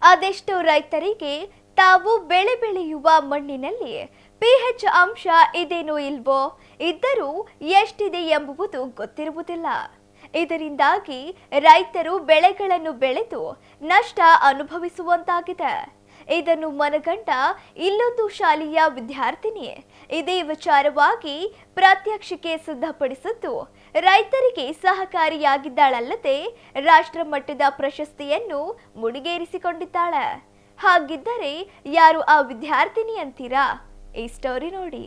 ಅದೆಷ್ಟೋ ರೈತರಿಗೆ ತಾವು ಬೆಳೆ ಬೆಳೆಯುವ ಮಣ್ಣಿನಲ್ಲಿ ಪಿಎಚ್ ಅಂಶ ಇದೇನೋ ಇಲ್ವೋ, ಇದ್ದರೂ ಎಷ್ಟಿದೆ ಎಂಬುದು ಗೊತ್ತಿರುವುದಿಲ್ಲ. ಇದರಿಂದಾಗಿ ರೈತರು ಬೆಳೆಗಳನ್ನು ಬೆಳೆದು ನಷ್ಟ ಅನುಭವಿಸುವಂತಾಗಿದೆ. ಇದನ್ನು ಮನಗಂಡ ಇಲ್ಲೊಂದು ಶಾಲೆಯ ವಿದ್ಯಾರ್ಥಿನಿ ಇದೇ ವಿಚಾರವಾಗಿ ಪ್ರಾತ್ಯಕ್ಷಿಕೆ ಸಿದ್ಧಪಡಿಸಿದ್ದು ರೈತರಿಗೆ ಸಹಕಾರಿಯಾಗಿದ್ದಾಳಲ್ಲದೆ ರಾಷ್ಟ್ರ ಮಟ್ಟದ ಪ್ರಶಸ್ತಿಯನ್ನು ಮುಡಿಗೇರಿಸಿಕೊಂಡಿದ್ದಾಳೆ. ಹಾಗಿದ್ದರೆ ಯಾರು ಆ ವಿದ್ಯಾರ್ಥಿನಿ ಅಂತೀರಾ? ಈ ಸ್ಟೋರಿ ನೋಡಿ.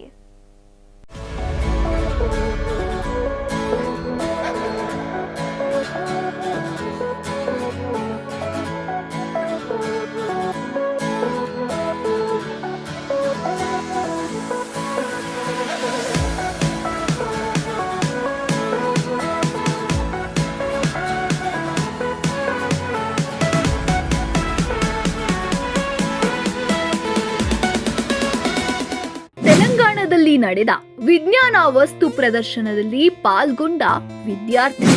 ತೆಲಂಗಾಣದಲ್ಲಿ ನಡೆದ ವಿಜ್ಞಾನ ವಸ್ತು ಪ್ರದರ್ಶನದಲ್ಲಿ ಪಾಲ್ಗೊಂಡ ವಿದ್ಯಾರ್ಥಿ.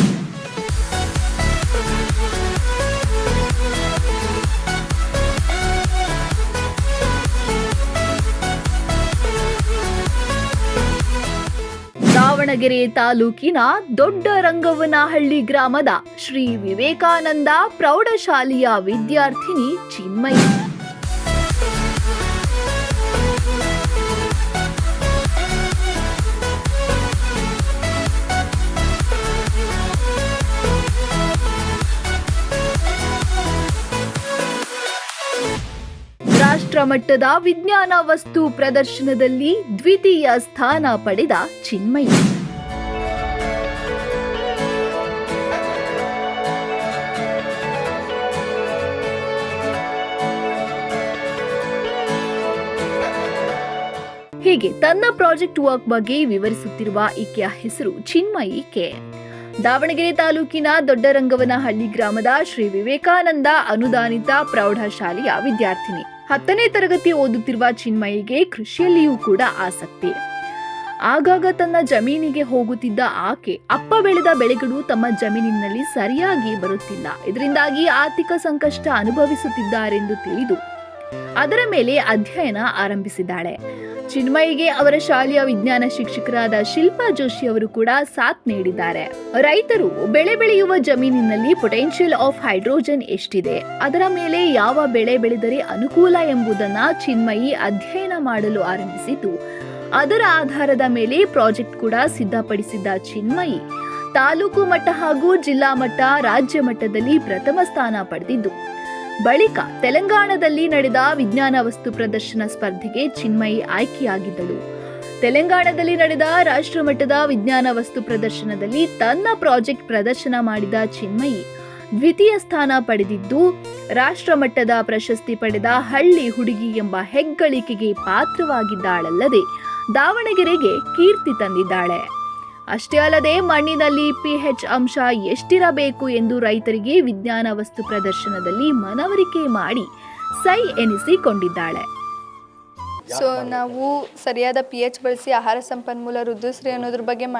ದಾವಣಗೆರೆ ತಾಲೂಕಿನ ದೊಡ್ಡರಂಗವನಹಳ್ಳಿ ಗ್ರಾಮದ ಶ್ರೀ ವಿವೇಕಾನಂದ ಪ್ರೌಢಶಾಲೆಯ ವಿದ್ಯಾರ್ಥಿನಿ ಚಿನ್ಮಯಿ. ರಾಷ್ಟ್ರಮಟ್ಟದ ವಿಜ್ಞಾನ ವಸ್ತು ಪ್ರದರ್ಶನದಲ್ಲಿ ದ್ವಿತೀಯ ಸ್ಥಾನ ಪಡೆದ ಚಿನ್ಮಯಿ. ಹೀಗೆ ತನ್ನ ಪ್ರಾಜೆಕ್ಟ್ ವರ್ಕ್ ಬಗ್ಗೆ ವಿವರಿಸುತ್ತಿರುವ ಈಕೆಯ ಹೆಸರು ಚಿನ್ಮಯಿ ಕೆ. ದಾವಣಗೆರೆ ತಾಲೂಕಿನ ದೊಡ್ಡರಂಗವನಹಳ್ಳಿ ಗ್ರಾಮದ ಶ್ರೀ ವಿವೇಕಾನಂದ ಅನುದಾನಿತ ಪ್ರೌಢಶಾಲೆಯ ವಿದ್ಯಾರ್ಥಿನಿ. 10ನೇ ತರಗತಿ ಓದುತ್ತಿರುವ ಚಿನ್ಮಯಿಗೆ ಕೃಷಿಯಲ್ಲಿಯೂ ಕೂಡ ಆಸಕ್ತಿ. ಆಗಾಗ ತನ್ನ ಜಮೀನಿಗೆ ಹೋಗುತ್ತಿದ್ದ ಆಕೆ ಅಪ್ಪ ಬೆಳೆದ ಬೆಳೆಗಳು ತಮ್ಮ ಜಮೀನಿನಲ್ಲಿ ಸರಿಯಾಗಿ ಬರುತ್ತಿಲ್ಲ, ಇದರಿಂದಾಗಿ ಆರ್ಥಿಕ ಸಂಕಷ್ಟ ಅನುಭವಿಸುತ್ತಿದ್ದಾರೆಂದು ತಿಳಿದು ಅದರ ಮೇಲೆ ಅಧ್ಯಯನ ಆರಂಭಿಸಿದ್ದಾಳೆ. ಚಿನ್ಮಯಿಗೆ ಅವರ ಶಾಲೆಯ ವಿಜ್ಞಾನ ಶಿಕ್ಷಕರಾದ ಶಿಲ್ಪಾ ಜೋಶಿ ಅವರು ಕೂಡ ಸಾಥ್ ನೀಡಿದ್ದಾರೆ. ರೈತರು ಬೆಳೆ ಬೆಳೆಯುವ ಜಮೀನಿನಲ್ಲಿ ಪೊಟೆನ್ಷಿಯಲ್ ಆಫ್ ಹೈಡ್ರೋಜನ್ ಎಷ್ಟಿದೆ, ಅದರ ಮೇಲೆ ಯಾವ ಬೆಳೆ ಬೆಳೆದರೆ ಅನುಕೂಲ ಎಂಬುದನ್ನ ಚಿನ್ಮಯಿ ಅಧ್ಯಯನ ಮಾಡಲು ಆರಂಭಿಸಿದ್ದು, ಅದರ ಆಧಾರದ ಮೇಲೆ ಪ್ರಾಜೆಕ್ಟ್ ಕೂಡ ಸಿದ್ಧಪಡಿಸಿದ್ದ ಚಿನ್ಮಯಿ ತಾಲೂಕು ಮಟ್ಟ ಹಾಗೂ ಜಿಲ್ಲಾ ಮಟ್ಟ, ರಾಜ್ಯ ಮಟ್ಟದಲ್ಲಿ ಪ್ರಥಮ ಸ್ಥಾನ ಪಡೆದಿದ್ದು, ಬಳಿಕ ತೆಲಂಗಾಣದಲ್ಲಿ ನಡೆದ ವಿಜ್ಞಾನ ವಸ್ತು ಪ್ರದರ್ಶನ ಸ್ಪರ್ಧೆಗೆ ಚಿನ್ಮಯಿ ಆಯ್ಕೆಯಾಗಿದ್ದಳು. ತೆಲಂಗಾಣದಲ್ಲಿ ನಡೆದ ರಾಷ್ಟ್ರ ಮಟ್ಟದ ವಿಜ್ಞಾನ ವಸ್ತು ಪ್ರದರ್ಶನದಲ್ಲಿ ತನ್ನ ಪ್ರಾಜೆಕ್ಟ್ ಪ್ರದರ್ಶನ ಮಾಡಿದ ಚಿನ್ಮಯಿ ದ್ವಿತೀಯ ಸ್ಥಾನ ಪಡೆದಿದ್ದು, ರಾಷ್ಟ್ರ ಮಟ್ಟದ ಪ್ರಶಸ್ತಿ ಪಡೆದ ಹಳ್ಳಿ ಹುಡುಗಿ ಎಂಬ ಹೆಗ್ಗಳಿಕೆಗೆ ಪಾತ್ರವಾಗಿದ್ದಾಳಲ್ಲದೆ ದಾವಣಗೆರೆಗೆ ಕೀರ್ತಿ ತಂದಿದ್ದಾಳೆ. ಅಷ್ಟೇ ಅಲ್ಲದೆ ಮಣ್ಣಿನಲ್ಲಿ ಪಿಎಚ್ ಅಂಶ ಎಷ್ಟಿರಬೇಕು ಎಂದು ರೈತರಿಗೆ ವಿಜ್ಞಾನ ವಸ್ತು ಪ್ರದರ್ಶನದಲ್ಲಿ ಮನವರಿಕೆ ಮಾಡಿ ಸೈ ಎನಿಸಿಕೊಂಡಿದ್ದಾಳೆ. ಸೊ ನಾವು ಸರಿಯಾದ ಪಿಎಚ್ ಬಳಸಿ ಆಹಾರ ಸಂಪನ್ಮೂಲ ವೃದ್ಧಿಸ್ರಿ ಅನ್ನೋದ್ರ ಬಗ್ಗೆ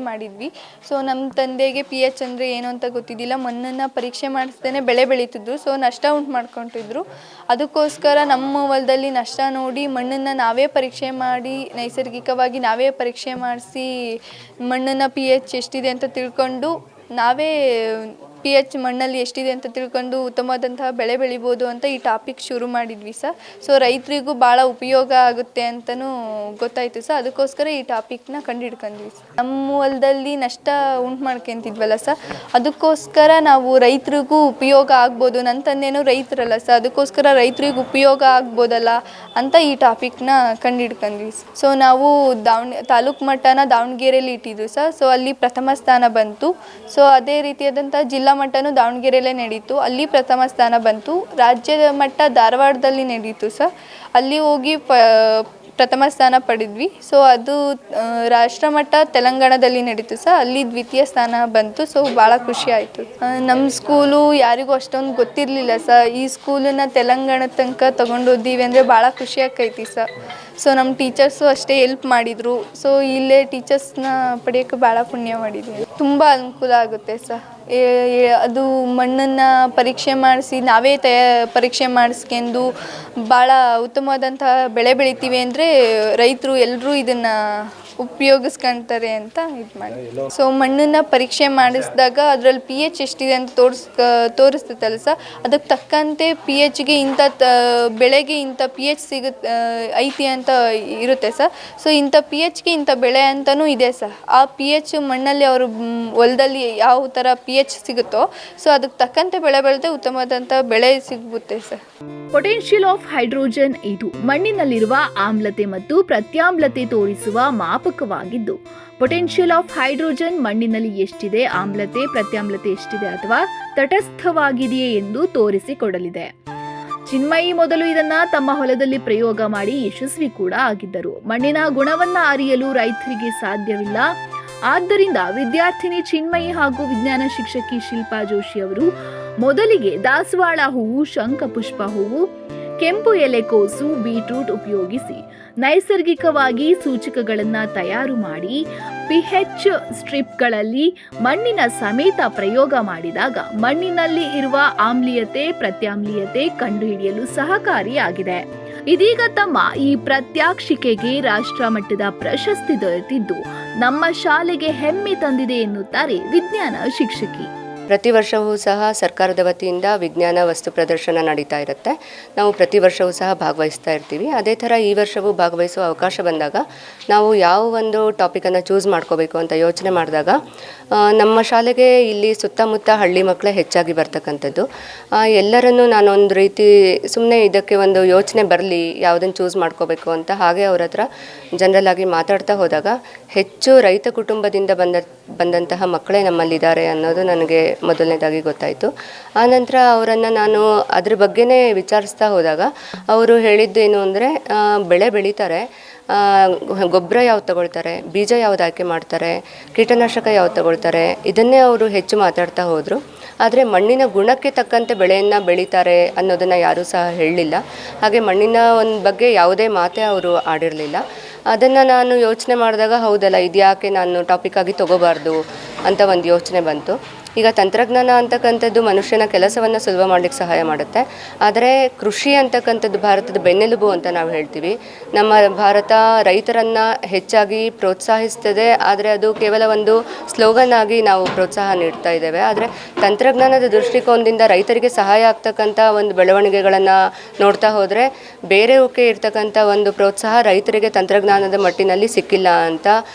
ಮಾಡಿದ್ವಿ. ಸೊ ನಮ್ಮ ತಂದೆಗೆ ಪಿಎಚ್ ಅಂದರೆ ಏನು ಅಂತ ಗೊತ್ತಿದ್ದಿಲ್ಲ. ಮಣ್ಣನ್ನು ಪರೀಕ್ಷೆ ಮಾಡಿಸ್ದೇ ಬೆಳೆ ಬೆಳೀತಿದ್ರು. ಸೊ ನಷ್ಟ ಉಂಟು ಮಾಡ್ಕೊತಿದ್ರು. ಅದಕ್ಕೋಸ್ಕರ ನಮ್ಮ ಹೊಲದಲ್ಲಿ ನಷ್ಟ ನೋಡಿ ಮಣ್ಣನ್ನು ನಾವೇ ಪರೀಕ್ಷೆ ಮಾಡಿ, ನೈಸರ್ಗಿಕವಾಗಿ ನಾವೇ ಪರೀಕ್ಷೆ ಮಾಡಿಸಿ ಮಣ್ಣನ್ನು ಪಿಎಚ್ ಎಷ್ಟಿದೆ ಅಂತ ತಿಳ್ಕೊಂಡು, ನಾವೇ ಪಿಎಚ್ ಮಣ್ಣಲ್ಲಿ ಎಷ್ಟಿದೆ ಅಂತ ತಿಳ್ಕೊಂಡು ಉತ್ತಮವಾದಂತಹ ಬೆಳೆ ಬೆಳಿಬೋದು ಅಂತ ಈ ಟಾಪಿಕ್ ಶುರು ಮಾಡಿದ್ವಿ ಸರ್. ಸೊ ರೈತರಿಗೂ ಭಾಳ ಉಪಯೋಗ ಆಗುತ್ತೆ ಅಂತಲೂ ಗೊತ್ತಾಯಿತು ಸರ್. ಅದಕ್ಕೋಸ್ಕರ ಈ ಟಾಪಿಕ್ನ ಕಂಡುಹಿಡ್ಕೊಂಡ್ವಿ ಸರ್. ನಮ್ಮ ಹೊಲದಲ್ಲಿ ನಷ್ಟ ಉಂಟು ಮಾಡ್ಕೊಂತಿದ್ವಲ್ಲ ಸರ್, ಅದಕ್ಕೋಸ್ಕರ ನಾವು ರೈತರಿಗೂ ಉಪಯೋಗ ಆಗ್ಬೋದು. ನನ್ನ ತಂದೆನೂ ರೈತರಲ್ಲ ಸರ್, ಅದಕ್ಕೋಸ್ಕರ ರೈತರಿಗೂ ಉಪಯೋಗ ಆಗ್ಬೋದಲ್ಲ ಅಂತ ಈ ಟಾಪಿಕ್ನ ಕಂಡುಹಿಡ್ಕೊಂಡ್ವಿ. ಸೊ ನಾವು ತಾಲೂಕು ಮಟ್ಟನ ದಾವಣಗೆರೆಯಲ್ಲಿ ಇಟ್ಟಿದ್ದು ಸರ್. ಸೊ ಅಲ್ಲಿ ಪ್ರಥಮ ಸ್ಥಾನ ಬಂತು. ಸೊ ಅದೇ ರೀತಿಯಾದಂಥ ಜಿಲ್ಲಾ ಮಟ್ಟನೂ ದಾವಣಗೆರೆಯಲ್ಲೇ ನಡೀತು, ಅಲ್ಲಿ ಪ್ರಥಮ ಸ್ಥಾನ ಬಂತು. ರಾಜ್ಯದ ಮಟ್ಟ ಧಾರವಾಡದಲ್ಲಿ ನಡೀತು ಸರ್, ಅಲ್ಲಿ ಹೋಗಿ ಪ್ರಥಮ ಸ್ಥಾನ ಪಡೆದ್ವಿ. ಸೊ ಅದು ರಾಷ್ಟ್ರ ಮಟ್ಟ ತೆಲಂಗಾಣದಲ್ಲಿ ನಡೀತು ಸರ್, ಅಲ್ಲಿ ದ್ವಿತೀಯ ಸ್ಥಾನ ಬಂತು. ಸೊ ಭಾಳ ಖುಷಿ ಆಯಿತು. ನಮ್ಮ ಸ್ಕೂಲು ಯಾರಿಗೂ ಅಷ್ಟೊಂದು ಗೊತ್ತಿರಲಿಲ್ಲ ಸರ್. ಈ ಸ್ಕೂಲನ್ನು ತೆಲಂಗಾಣ ತನಕ ತೊಗೊಂಡೋದ್ದೀವಿ ಅಂದರೆ ಭಾಳ ಖುಷಿ ಆಕೈತಿ ಸರ್. ಸೊ ನಮ್ಮ ಟೀಚರ್ಸು ಅಷ್ಟೇ ಹೆಲ್ಪ್ ಮಾಡಿದರು. ಸೊ ಇಲ್ಲೇ ಟೀಚರ್ಸ್ನ ಪಡೆಯೋಕ್ಕೆ ಭಾಳ ಪುಣ್ಯ ಮಾಡಿದ್ವಿ. ತುಂಬ ಅನುಕೂಲ ಆಗುತ್ತೆ ಸರ್. ಅದು ಮಣ್ಣನ್ನು ಪರೀಕ್ಷೆ ಮಾಡಿಸಿ ನಾವೇ ಪರೀಕ್ಷೆ ಮಾಡಿಸ್ಕೊಂಡು ಭಾಳ ಉತ್ತಮವಾದಂಥ ಬೆಳೆ ಬೆಳಿತೀವಿ ಅಂದರೆ ರೈತರು ಎಲ್ಲರೂ ಇದನ್ನು ಉಪಯೋಗಿಸ್ಕೊಳ್ತಾರೆ ಅಂತ ಇದು ಮಾಡಿ. ಸೊ ಮಣ್ಣನ್ನು ಪರೀಕ್ಷೆ ಮಾಡಿಸಿದಾಗ ಅದರಲ್ಲಿ pH ಎಷ್ಟಿದೆ ಅಂತ ತೋರಿಸ್ತೈತಲ್ಲ ಸರ್, ಅದಕ್ಕೆ ತಕ್ಕಂತೆ pHಗೆ ಇಂಥ ಬೆಳೆಗೆ ಇಂಥ pH ಐತಿ ಅಂತ ಇರುತ್ತೆ ಸರ್. ಸೊ ಇಂಥ pHಗೆ ಇಂಥ ಬೆಳೆ ಅಂತಲೂ ಇದೆ ಸರ್. ಆ pH ಮಣ್ಣಲ್ಲಿ ಅವರು ಹೊಲದಲ್ಲಿ ಯಾವ ಥರ pH ಸಿಗುತ್ತೋ ಸೊ ಅದಕ್ಕೆ ತಕ್ಕಂತೆ ಬೆಳೆ ಬೆಳೆದ್ರೆ ಉತ್ತಮವಾದಂಥ ಬೆಳೆ ಸಿಗುತ್ತೆ ಸರ್. ಪೊಟೆನ್ಷಿಯಲ್ ಆಫ್ ಹೈಡ್ರೋಜನ್ ಇದು ಮಣ್ಣಿನಲ್ಲಿರುವ ಆಮ್ಲತೆ ಮತ್ತು ಪ್ರತ್ಯಾಮ್ಲತೆ ತೋರಿಸುವ ಮಾಪಕವಾಗಿದ್ದು, ಪೊಟೆನ್ಷಿಯಲ್ ಆಫ್ ಹೈಡ್ರೋಜನ್ ಮಣ್ಣಿನಲ್ಲಿ ಎಷ್ಟಿದೆ, ಆಮ್ಲತೆ ಪ್ರತ್ಯಾಮ್ಲತೆ ಎಷ್ಟಿದೆ ಅಥವಾ ತಟಸ್ಥವಾಗಿದೆಯೇ ಎಂದು ತೋರಿಸಿಕೊಡಲಿದೆ. ಚಿನ್ಮಯಿ ಮೊದಲು ಇದನ್ನ ತಮ್ಮ ಹೊಲದಲ್ಲಿ ಪ್ರಯೋಗ ಮಾಡಿ ಯಶಸ್ವಿ ಕೂಡ ಆಗಿದ್ದರು. ಮಣ್ಣಿನ ಗುಣವನ್ನ ಅರಿಯಲು ರೈತರಿಗೆ ಸಾಧ್ಯವಿಲ್ಲ. ಆದ್ದರಿಂದ ವಿದ್ಯಾರ್ಥಿನಿ ಚಿನ್ಮಯಿ ಹಾಗೂ ವಿಜ್ಞಾನ ಶಿಕ್ಷಕಿ ಶಿಲ್ಪಾ ಜೋಶಿ ಅವರು ಮೊದಲಿಗೆ ದಾಸವಾಳ ಹೂವು, ಶಂಖಪುಷ್ಪ ಹೂವು, ಕೆಂಪು ಎಲೆಕೋಸು, ಬೀಟ್ರೂಟ್ ಉಪಯೋಗಿಸಿ ನೈಸರ್ಗಿಕವಾಗಿ ಸೂಚಕಗಳನ್ನು ತಯಾರು ಮಾಡಿ pH ಸ್ಟ್ರಿಪ್ಗಳಲ್ಲಿ ಮಣ್ಣಿನ ಸಮೇತ ಪ್ರಯೋಗ ಮಾಡಿದಾಗ ಮಣ್ಣಿನಲ್ಲಿ ಇರುವ ಆಮ್ಲೀಯತೆ ಪ್ರತ್ಯಾಮ್ಲೀಯತೆ ಕಂಡುಹಿಡಿಯಲು ಸಹಕಾರಿಯಾಗಿದೆ. ಇದೀಗ ತಮ್ಮ ಈ ಪ್ರಾತ್ಯಕ್ಷಿಕೆಗೆ ರಾಷ್ಟ್ರ ಮಟ್ಟದ ಪ್ರಶಸ್ತಿ ದೊರೆತಿದ್ದು ನಮ್ಮ ಶಾಲೆಗೆ ಹೆಮ್ಮೆ ತಂದಿದೆ ಎನ್ನುತ್ತಾರೆ ವಿಜ್ಞಾನ ಶಿಕ್ಷಕಿ. ಪ್ರತಿ ವರ್ಷವೂ ಸಹ ಸರ್ಕಾರದ ವತಿಯಿಂದ ವಿಜ್ಞಾನ ವಸ್ತು ಪ್ರದರ್ಶನ ನಡೀತಾ ಇರುತ್ತೆ. ನಾವು ಪ್ರತಿ ವರ್ಷವೂ ಸಹ ಭಾಗವಹಿಸ್ತಾ ಇರ್ತೀವಿ. ಅದೇ ಥರ ಈ ವರ್ಷವೂ ಭಾಗವಹಿಸುವ ಅವಕಾಶ ಬಂದಾಗ ನಾವು ಯಾವ ಒಂದು ಟಾಪಿಕನ್ನು ಚೂಸ್ ಮಾಡ್ಕೋಬೇಕು ಅಂತ ಯೋಚನೆ ಮಾಡಿದಾಗ ನಮ್ಮ ಶಾಲೆಗೆ ಇಲ್ಲಿ ಸುತ್ತಮುತ್ತ ಹಳ್ಳಿ ಮಕ್ಕಳೇ ಹೆಚ್ಚಾಗಿ ಬರ್ತಕ್ಕಂಥದ್ದು. ಎಲ್ಲರನ್ನೂ ನಾನೊಂದು ರೀತಿ ಸುಮ್ಮನೆ ಇದಕ್ಕೆ ಒಂದು ಯೋಚನೆ ಬರಲಿ ಯಾವುದನ್ನು ಚೂಸ್ ಮಾಡ್ಕೋಬೇಕು ಅಂತ ಹಾಗೆ ಅವ್ರ ಹತ್ರ ಜನರಲ್ ಆಗಿ ಮಾತಾಡ್ತಾ ಹೋದಾಗ ಹೆಚ್ಚು ರೈತ ಕುಟುಂಬದಿಂದ ಬಂದಂತಹ ಮಕ್ಕಳೇ ನಮ್ಮಲ್ಲಿದ್ದಾರೆ ಅನ್ನೋದು ನನಗೆ ಮೊದಲನೇದಾಗಿ ಗೊತ್ತಾಯಿತು. ಆನಂತರ ಅವರನ್ನು ನಾನು ಅದ್ರ ಬಗ್ಗೆನೇ ವಿಚಾರಿಸ್ತಾ ಹೋದಾಗ ಅವರು ಹೇಳಿದ್ದೇನು ಅಂದರೆ ಬೆಳೆ ಬೆಳೀತಾರೆ, ಗೊಬ್ಬರ ಯಾವ್ದು ತಗೊಳ್ತಾರೆ, ಬೀಜ ಯಾವ್ದು ಆಯ್ಕೆ ಮಾಡ್ತಾರೆ, ಕೀಟನಾಶಕ ಯಾವ್ದು ತಗೊಳ್ತಾರೆ, ಇದನ್ನೇ ಅವರು ಹೆಚ್ಚು ಮಾತಾಡ್ತಾ ಹೋದರು. ಆದರೆ ಮಣ್ಣಿನ ಗುಣಕ್ಕೆ ತಕ್ಕಂತೆ ಬೆಳೆಯನ್ನು ಬೆಳೀತಾರೆ ಅನ್ನೋದನ್ನು ಯಾರೂ ಸಹ ಹೇಳಲಿಲ್ಲ. ಹಾಗೆ ಮಣ್ಣಿನ ಒಂದು ಬಗ್ಗೆ ಯಾವುದೇ ಮಾತೇ ಅವರು ಆಡಿರಲಿಲ್ಲ. ಅದನ್ನು ನಾನು ಯೋಚನೆ ಮಾಡಿದಾಗ ಹೌದಲ್ಲ, ಇದ್ಯಾಕೆ ನಾನು ಟಾಪಿಕ್ಕಾಗಿ ತೊಗೋಬಾರ್ದು ಅಂತ ಒಂದು ಯೋಚನೆ ಬಂತು. ಈಗ ತಂತ್ರಜ್ಞಾನ ಅಂತಕ್ಕಂಥದ್ದು ಮನುಷ್ಯನ ಕೆಲಸವನ್ನು ಸುಲಭ ಮಾಡಲಿಕ್ಕೆ ಸಹಾಯ ಮಾಡುತ್ತೆ. ಆದರೆ ಕೃಷಿ ಅಂತಕ್ಕಂಥದ್ದು ಭಾರತದ ಬೆನ್ನೆಲುಬು ಅಂತ ನಾವು ಹೇಳ್ತೀವಿ. ನಮ್ಮ ಭಾರತ ರೈತರನ್ನು ಹೆಚ್ಚಾಗಿ ಪ್ರೋತ್ಸಾಹಿಸ್ತದೆ, ಆದರೆ ಅದು ಕೇವಲ ಒಂದು ಸ್ಲೋಗನ್ ಆಗಿ ನಾವು ಪ್ರೋತ್ಸಾಹ ನೀಡ್ತಾ ಇದ್ದೇವೆ. ಆದರೆ ತಂತ್ರಜ್ಞಾನದ ದೃಷ್ಟಿಕೋನದಿಂದ ರೈತರಿಗೆ ಸಹಾಯ ಆಗ್ತಕ್ಕಂಥ ಒಂದು ಬೆಳವಣಿಗೆಗಳನ್ನು ನೋಡ್ತಾ ಹೋದರೆ ಬೇರೆಯವಕ್ಕೆ ಇರ್ತಕ್ಕಂಥ ಒಂದು ಪ್ರೋತ್ಸಾಹ ರೈತರಿಗೆ ತಂತ್ರಜ್ಞಾನದ ಮಟ್ಟಿನಲ್ಲಿ ಸಿಕ್ಕಿಲ್ಲ ಅಂತ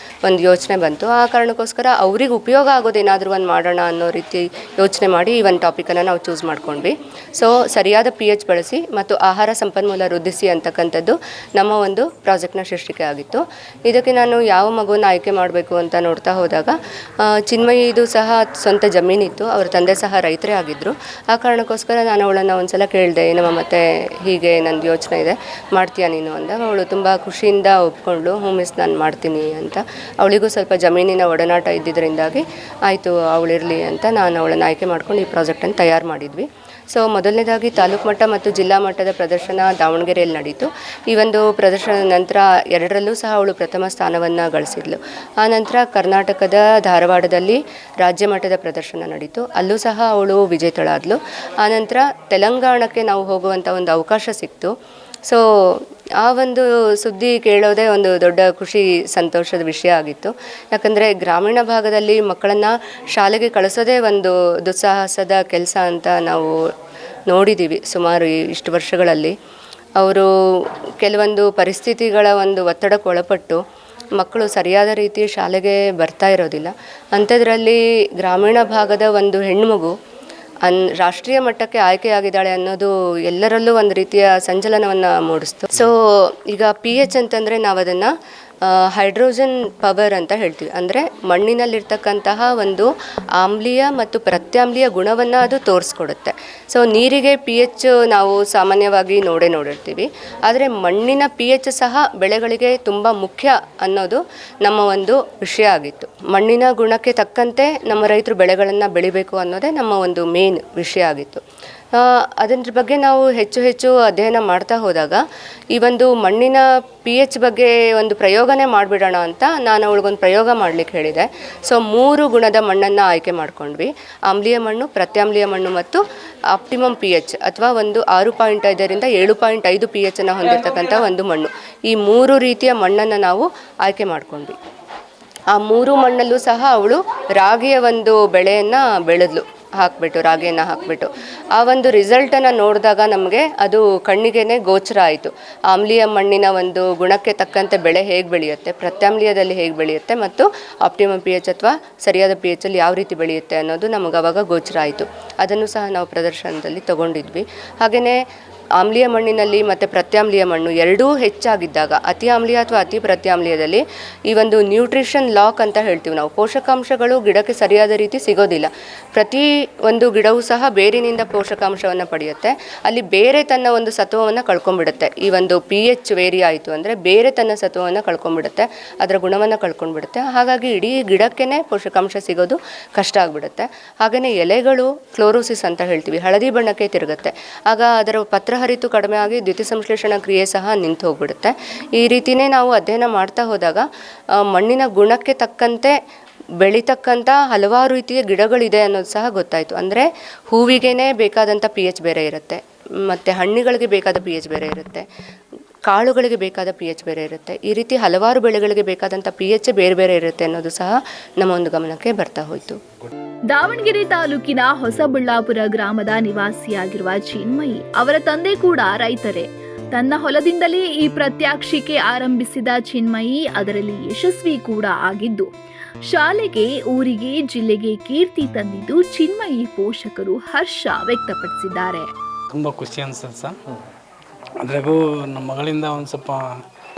ಒಂದು ಯೋಚನೆ ಬಂತು. ಆ ಕಾರಣಕ್ಕೋಸ್ಕರ ಅವ್ರಿಗೆ ಉಪಯೋಗ ಆಗೋದೇನಾದರೂ ಒಂದು ಮಾಡೋಣ ಅನ್ನೋ ರೀತಿ ಯೋಚನೆ ಮಾಡಿ ಈ ಒಂದು ಟಾಪಿಕನ್ನು ನಾವು ಚೂಸ್ ಮಾಡ್ಕೊಂಡ್ವಿ. ಸೊ ಸರಿಯಾದ pH ಬಳಸಿ ಮತ್ತು ಆಹಾರ ಸಂಪನ್ಮೂಲ ವೃದ್ಧಿಸಿ ಅಂತಕ್ಕಂಥದ್ದು ನಮ್ಮ ಒಂದು ಪ್ರಾಜೆಕ್ಟ್ನ ಶೀರ್ಷಿಕೆ ಆಗಿತ್ತು. ಇದಕ್ಕೆ ನಾನು ಯಾವ ಮಗುವನ್ನು ಆಯ್ಕೆ ಮಾಡಬೇಕು ಅಂತ ನೋಡ್ತಾ ಹೋದಾಗ ಚಿನ್ಮಯಿ ಇದು ಸಹ ಸ್ವಂತ ಜಮೀನಿತ್ತು, ಅವರ ತಂದೆ ಸಹ ರೈತರೇ ಆಗಿದ್ದರು. ಆ ಕಾರಣಕ್ಕೋಸ್ಕರ ನಾನು ಅವಳನ್ನು ಒಂದು ಸಲ ಕೇಳಿದೆ, ಏನಮ್ಮ ಮತ್ತೆ ಹೀಗೆ ನಂದು ಯೋಚನೆ ಇದೆ, ಮಾಡ್ತೀಯಾ ನೀನು ಅಂದಾಗ ಅವಳು ತುಂಬ ಖುಷಿಯಿಂದ ಒಪ್ಕೊಂಡ್ಳು. ಮಿಸ್ ನಾನು ಮಾಡ್ತೀನಿ ಅಂತ. ಅವಳಿಗೂ ಸ್ವಲ್ಪ ಜಮೀನಿನ ಒಡನಾಟ ಇದ್ದಿದ್ದರಿಂದಾಗಿ ಆಯಿತು ಅವಳಿರಲಿ ಅಂತ ನಾನು ಅವಳನ್ನು ಆಯ್ಕೆ ಮಾಡ್ಕೊಂಡು ಈ ಪ್ರಾಜೆಕ್ಟನ್ನು ತಯಾರು ಮಾಡಿದ್ವಿ. ಸೊ ಮೊದಲನೇದಾಗಿ ತಾಲೂಕು ಮಟ್ಟ ಮತ್ತು ಜಿಲ್ಲಾ ಮಟ್ಟದ ಪ್ರದರ್ಶನ ದಾವಣಗೆರೆಯಲ್ಲಿ ನಡೀತು. ಈ ಒಂದು ಪ್ರದರ್ಶನದ ನಂತರ ಎರಡರಲ್ಲೂ ಸಹ ಅವಳು ಪ್ರಥಮ ಸ್ಥಾನವನ್ನು ಗಳಿಸಿದ್ಲು. ಆನಂತರ ಕರ್ನಾಟಕದ ಧಾರವಾಡದಲ್ಲಿ ರಾಜ್ಯ ಮಟ್ಟದ ಪ್ರದರ್ಶನ ನಡೀತು, ಅಲ್ಲೂ ಸಹ ಅವಳು ವಿಜೇತಳಾದಳು. ಆನಂತರ ತೆಲಂಗಾಣಕ್ಕೆ ನಾವು ಹೋಗುವಂಥ ಒಂದು ಅವಕಾಶ ಸಿಕ್ತು. ಸೊ ಆ ಒಂದು ಸುದ್ದಿ ಕೇಳೋದೇ ಒಂದು ದೊಡ್ಡ ಖುಷಿ ಸಂತೋಷದ ವಿಷಯ ಆಗಿತ್ತು. ಯಾಕಂದರೆ ಗ್ರಾಮೀಣ ಭಾಗದಲ್ಲಿ ಮಕ್ಕಳನ್ನು ಶಾಲೆಗೆ ಕಳಿಸೋದೇ ಒಂದು ದುಸ್ಸಾಹಸದ ಕೆಲಸ ಅಂತ ನಾವು ನೋಡಿದ್ದೀವಿ ಸುಮಾರು ಇಷ್ಟು ವರ್ಷಗಳಲ್ಲಿ. ಅವರು ಕೆಲವೊಂದು ಪರಿಸ್ಥಿತಿಗಳ ಒಂದು ಒತ್ತಡಕ್ಕೆ ಒಳಪಟ್ಟು ಮಕ್ಕಳು ಸರಿಯಾದ ರೀತಿ ಶಾಲೆಗೆ ಬರ್ತಾ ಇರೋದಿಲ್ಲ. ಅಂಥದ್ರಲ್ಲಿ ಗ್ರಾಮೀಣ ಭಾಗದ ಒಂದು ಹೆಣ್ಣುಮಗು ರಾಷ್ಟ್ರೀಯ ಮಟ್ಟಕ್ಕೆ ಆಯ್ಕೆಯಾಗಿದ್ದಾಳೆ ಅನ್ನೋದು ಎಲ್ಲರಲ್ಲೂ ಒಂದು ರೀತಿಯ ಸಂಚಲನವನ್ನು ಮೂಡಿಸ್ತು. ಸೊ ಈಗ pH ಅಂತಂದರೆ ನಾವು ಅದನ್ನು ಹೈಡ್ರೋಜನ್ ಪವರ್ ಅಂತ ಹೇಳ್ತೀವಿ. ಅಂದರೆ ಮಣ್ಣಿನಲ್ಲಿರ್ತಕ್ಕಂತಹ ಒಂದು ಆಮ್ಲೀಯ ಮತ್ತು ಪ್ರತ್ಯಾಮ್ಲೀಯ ಗುಣವನ್ನು ಅದು ತೋರಿಸ್ಕೊಡುತ್ತೆ. ಸೊ ನೀರಿಗೆ pH ನಾವು ಸಾಮಾನ್ಯವಾಗಿ ನೋಡಿರ್ತೀವಿ, ಆದರೆ ಮಣ್ಣಿನ pH ಸಹ ಬೆಳೆಗಳಿಗೆ ತುಂಬ ಮುಖ್ಯ ಅನ್ನೋದು ನಮ್ಮ ಒಂದು ವಿಷಯ ಆಗಿತ್ತು. ಮಣ್ಣಿನ ಗುಣಕ್ಕೆ ತಕ್ಕಂತೆ ನಮ್ಮ ರೈತರು ಬೆಳೆಗಳನ್ನು ಬೆಳಿಬೇಕು ಅನ್ನೋದೇ ನಮ್ಮ ಒಂದು ಮೇನ್ ವಿಷಯ ಆಗಿತ್ತು. ಅದರ ಬಗ್ಗೆ ನಾವು ಹೆಚ್ಚು ಅಧ್ಯಯನ ಮಾಡ್ತಾ ಹೋದಾಗ ಈ ಒಂದು ಮಣ್ಣಿನ pH ಬಗ್ಗೆ ಒಂದು ಪ್ರಯೋಗನೇ ಮಾಡಿಬಿಡೋಣ ಅಂತ ನಾನು ಅವಳಿಗೊಂದು ಪ್ರಯೋಗ ಮಾಡಲಿಕ್ಕೆ ಹೇಳಿದೆ. ಸೊ 3 ಗುಣದ ಮಣ್ಣನ್ನು ಆಯ್ಕೆ ಮಾಡ್ಕೊಂಡ್ವಿ. ಆಮ್ಲೀಯ ಮಣ್ಣು, ಪ್ರತ್ಯಾಮ್ಲೀಯ ಮಣ್ಣು ಮತ್ತು ಆಪ್ಟಿಮಮ್ pH ಅಥವಾ ಒಂದು 6.5ರಿಂದ 7.5 pH ಅನ್ನು ಹೊಂದಿರತಕ್ಕಂಥ ಒಂದು ಮಣ್ಣು. ಈ 3 ರೀತಿಯ ಮಣ್ಣನ್ನು ನಾವು ಆಯ್ಕೆ ಮಾಡ್ಕೊಂಡ್ವಿ. ಆ 3 ಮಣ್ಣಲ್ಲೂ ಸಹ ಅವಳು ರಾಗಿಯ ಒಂದು ಬೆಳೆಯನ್ನು ಬೆಳೆದ್ಲು, ರಾಗಿಯನ್ನು ಹಾಕಿಬಿಟ್ಟು ಆ ಒಂದು ರಿಸಲ್ಟನ್ನು ನೋಡಿದಾಗ ನಮಗೆ ಅದು ಕಣ್ಣಿಗೆ ಗೋಚರ ಆಯಿತು. ಆಮ್ಲೀಯ ಮಣ್ಣಿನ ಒಂದು ಗುಣಕ್ಕೆ ತಕ್ಕಂತೆ ಬೆಳೆ ಹೇಗೆ ಬೆಳೆಯುತ್ತೆ, ಪ್ರತ್ಯಾಮ್ಲೀಯದಲ್ಲಿ ಹೇಗೆ ಬೆಳೆಯುತ್ತೆ ಮತ್ತು ಆಪ್ಟಿಮಮ್ pH ಅಥವಾ ಸರಿಯಾದ pH ಅಲ್ಲಿ ಯಾವ ರೀತಿ ಬೆಳೆಯುತ್ತೆ ಅನ್ನೋದು ನಮಗೆ ಅವಾಗ ಗೋಚರ ಆಯಿತು. ಅದನ್ನು ಸಹ ನಾವು ಪ್ರದರ್ಶನದಲ್ಲಿ ತಗೊಂಡಿದ್ವಿ. ಹಾಗೆಯೇ ಆಮ್ಲೀಯ ಮಣ್ಣಿನಲ್ಲಿ ಮತ್ತು ಪ್ರತ್ಯಾಮ್ಲೀಯ ಮಣ್ಣು ಎರಡೂ ಹೆಚ್ಚಾಗಿದ್ದಾಗ, ಅತಿ ಆಮ್ಲೀಯ ಅಥವಾ ಅತಿ ಪ್ರತ್ಯಾಮ್ಲೀಯದಲ್ಲಿ ಈ ಒಂದು ನ್ಯೂಟ್ರಿಷನ್ ಲಾಕ್ ಅಂತ ಹೇಳ್ತೀವಿ ನಾವು, ಪೋಷಕಾಂಶಗಳು ಗಿಡಕ್ಕೆ ಸರಿಯಾದ ರೀತಿ ಸಿಗೋದಿಲ್ಲ. ಪ್ರತಿ ಒಂದು ಗಿಡವೂ ಸಹ ಬೇರಿನಿಂದ ಪೋಷಕಾಂಶವನ್ನು ಪಡೆಯುತ್ತೆ. ಅಲ್ಲಿ ಬೇರೆ ತನ್ನ ಒಂದು ಸತ್ವವನ್ನು ಕಳ್ಕೊಂಡ್ಬಿಡುತ್ತೆ. ಈ ಒಂದು pH ವೇರಿ ಆಯಿತು ಅಂದರೆ ಬೇರೆ ತನ್ನ ಸತ್ವವನ್ನು ಕಳ್ಕೊಂಡ್ಬಿಡುತ್ತೆ, ಅದರ ಗುಣವನ್ನು ಕಳ್ಕೊಂಡ್ಬಿಡುತ್ತೆ. ಹಾಗಾಗಿ ಇಡೀ ಗಿಡಕ್ಕೇ ಪೋಷಕಾಂಶ ಸಿಗೋದು ಕಷ್ಟ ಆಗಿಬಿಡುತ್ತೆ. ಹಾಗೆಯೇ ಎಲೆಗಳು ಕ್ಲೋರೋಸಿಸ್ ಅಂತ ಹೇಳ್ತೀವಿ, ಹಳದಿ ಬಣ್ಣಕ್ಕೆ ತಿರುಗುತ್ತೆ. ಆಗ ಅದರ ಪತ್ರಹರಿತು ಕಡಿಮೆ ಆಗಿ ದ್ಯುತಿಸಂಶ್ಲೇಷಣ ಕ್ರಿಯೆ ಸಹ ನಿಂತು ಹೋಗ್ಬಿಡುತ್ತೆ. ಈ ರೀತಿಯೇ ನಾವು ಅಧ್ಯಯನ ಮಾಡ್ತಾ ಹೋದಾಗ ಮಣ್ಣಿನ ಗುಣಕ್ಕೆ ತಕ್ಕಂತೆ ಬೆಳೀತಕ್ಕಂಥ ಹಲವಾರು ರೀತಿಯ ಗಿಡಗಳಿದೆ ಅನ್ನೋದು ಸಹ ಗೊತ್ತಾಯಿತು. ಅಂದರೆ ಹೂವಿಗೆ ಬೇಕಾದಂಥ pH ಬೇರೆ ಇರುತ್ತೆ, ಮತ್ತು ಹಣ್ಣುಗಳಿಗೆ ಬೇಕಾದ pH ಬೇರೆ ಇರುತ್ತೆ, ಕಾಳುಗಳಿಗೆ ಬೇಕಾದ pH ಬೇರೆ ಇರುತ್ತೆ. ಈ ರೀತಿ ಹಲವಾರು ಬೆಳೆಗಳಿಗೆ ಬೇಕಾದಂಥ pH ಬೇರೆ ಬೇರೆ ಇರುತ್ತೆ ಅನ್ನೋದು ಸಹ ನಮ್ಮ ಒಂದು ಗಮನಕ್ಕೆ ಬರ್ತಾ ಹೋಯಿತು. ದಾವಣಗೆರೆ ತಾಲೂಕಿನ ಹೊಸಬಳ್ಳಾಪುರ ಗ್ರಾಮದ ನಿವಾಸಿಯಾಗಿರುವ ಚಿನ್ಮಯಿ ಅವರ ತಂದೆ ಕೂಡ ರೈತರೇ. ತನ್ನ ಹೊಲದಿಂದಲೇ ಈ ಪ್ರಾತ್ಯಕ್ಷಿಕೆ ಆರಂಭಿಸಿದ ಚಿನ್ಮಯಿ ಅದರಲ್ಲಿ ಯಶಸ್ವಿ ಕೂಡ ಆಗಿದ್ದು, ಶಾಲೆಗೆ, ಊರಿಗೆ, ಜಿಲ್ಲೆಗೆ ಕೀರ್ತಿ ತಂದಿದ್ದು ಚಿನ್ಮಯಿ ಪೋಷಕರು ಹರ್ಷ ವ್ಯಕ್ತಪಡಿಸಿದ್ದಾರೆ. ತುಂಬ ಖುಷಿ ಅನ್ಸುತ್ತೆ ಸರ್. ಅದ್ರಾಗೂ ನಮ್ಮ ಮಗಳಿಂದ ಒಂದು ಸ್ವಲ್ಪ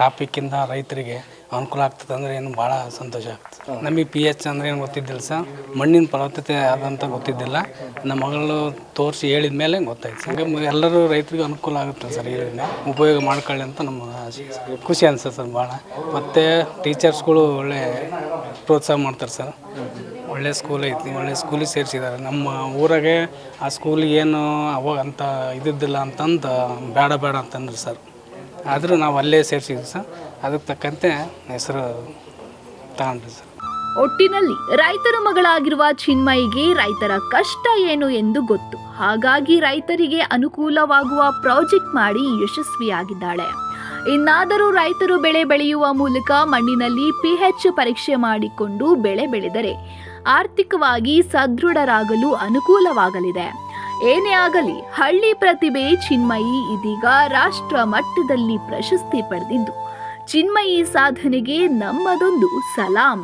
ಟಾಪಿಕ್ಕಿಂದ ರೈತರಿಗೆ ಅನುಕೂಲ ಆಗ್ತದೆ ಅಂದರೆ ಏನು ಭಾಳ ಸಂತೋಷ ಆಗ್ತದೆ. ನಮಗೆ pH ಅಂದರೆ ಏನು ಗೊತ್ತಿದ್ದಿಲ್ಲ ಸರ್, ಮಣ್ಣಿನ ಫಲವತ್ತತೆ ಅದಂತ ಗೊತ್ತಿದ್ದಿಲ್ಲ. ನಮ್ಮ ಮಗಳು ತೋರಿಸಿ ಹೇಳಿದ ಮೇಲೆ ಗೊತ್ತಾಯ್ತು ಸರ್. ಎಲ್ಲರೂ ರೈತರಿಗೆ ಅನುಕೂಲ ಆಗುತ್ತೆ ಸರ್, ಇದನ್ನ ಉಪಯೋಗ ಮಾಡ್ಕೊಳ್ಳಿ ಅಂತ ನಮ್ಮ ಖುಷಿ ಅನ್ಸುತ್ತೆ ಸರ್ ಭಾಳ. ಮತ್ತು ಟೀಚರ್ಸ್ಗಳು ಒಳ್ಳೆ ಪ್ರೋತ್ಸಾಹ ಮಾಡ್ತಾರೆ ಸರ್. ಒಳ್ಳೆ ಸ್ಕೂಲ್ ಐತಿ, ಒಳ್ಳೆ ಸ್ಕೂಲಿಗೆ ಸೇರಿಸಿದ್ದಾರೆ. ನಮ್ಮ ಊರಾಗೆ ಆ ಸ್ಕೂಲಿಗೆ ಏನು ಅವಾಗ ಅಂತ ಇದ್ದಿದ್ದಿಲ್ಲ ಅಂತಂದು ಬೇಡ ಅಂತಂದ್ರು ಸರ್. ಆದರೂ ನಾವು ಅಲ್ಲೇ ಸೇರಿಸಿದ್ವಿ ಸರ್. ಅದಕ್ಕೆ ತಕ್ಕಂತೆ ಹೆಸರು ತಗೊಂಡ್ರಿ ಸರ್. ಒಟ್ಟಿನಲ್ಲಿ ರೈತರ ಮಗಳಾಗಿರುವ ಚಿನ್ಮಯಿಗೆ ರೈತರ ಕಷ್ಟ ಏನು ಎಂದು ಗೊತ್ತು. ಹಾಗಾಗಿ ರೈತರಿಗೆ ಅನುಕೂಲವಾಗುವ ಪ್ರಾಜೆಕ್ಟ್ ಮಾಡಿ ಯಶಸ್ವಿಯಾಗಿದ್ದಾಳೆ. ಇನ್ನಾದರೂ ರೈತರು ಬೆಳೆ ಬೆಳೆಯುವ ಮೂಲಕ ಮಣ್ಣಿನಲ್ಲಿ pH ಪರೀಕ್ಷೆ ಮಾಡಿಕೊಂಡು ಬೆಳೆ ಬೆಳೆದರೆ ಆರ್ಥಿಕವಾಗಿ ಸದೃಢರಾಗಲು ಅನುಕೂಲವಾಗಲಿದೆ. ಏನೇ ಆಗಲಿ ಹಳ್ಳಿ ಪ್ರತಿಭೆ ಚಿನ್ಮಯಿ ಇದೀಗ ರಾಷ್ಟ್ರ ಮಟ್ಟದಲ್ಲಿ ಪ್ರಶಸ್ತಿ ಪಡೆದಿದ್ದು, ಚಿನ್ಮಯಿ ಸಾಧನೆಗೆ ನಮ್ಮದೊಂದು ಸಲಾಂ.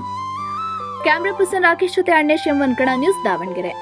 ಕ್ಯಾಮ್ರಾ ಪರ್ಸನ್ ರಾಕೇಶ್ ಜೊತೆ ಅಣ್ಣೇಶ್ ಎಂ ವನ್ಕಣ, ನ್ಯೂಸ್ ದಾವಣಗೆರೆ.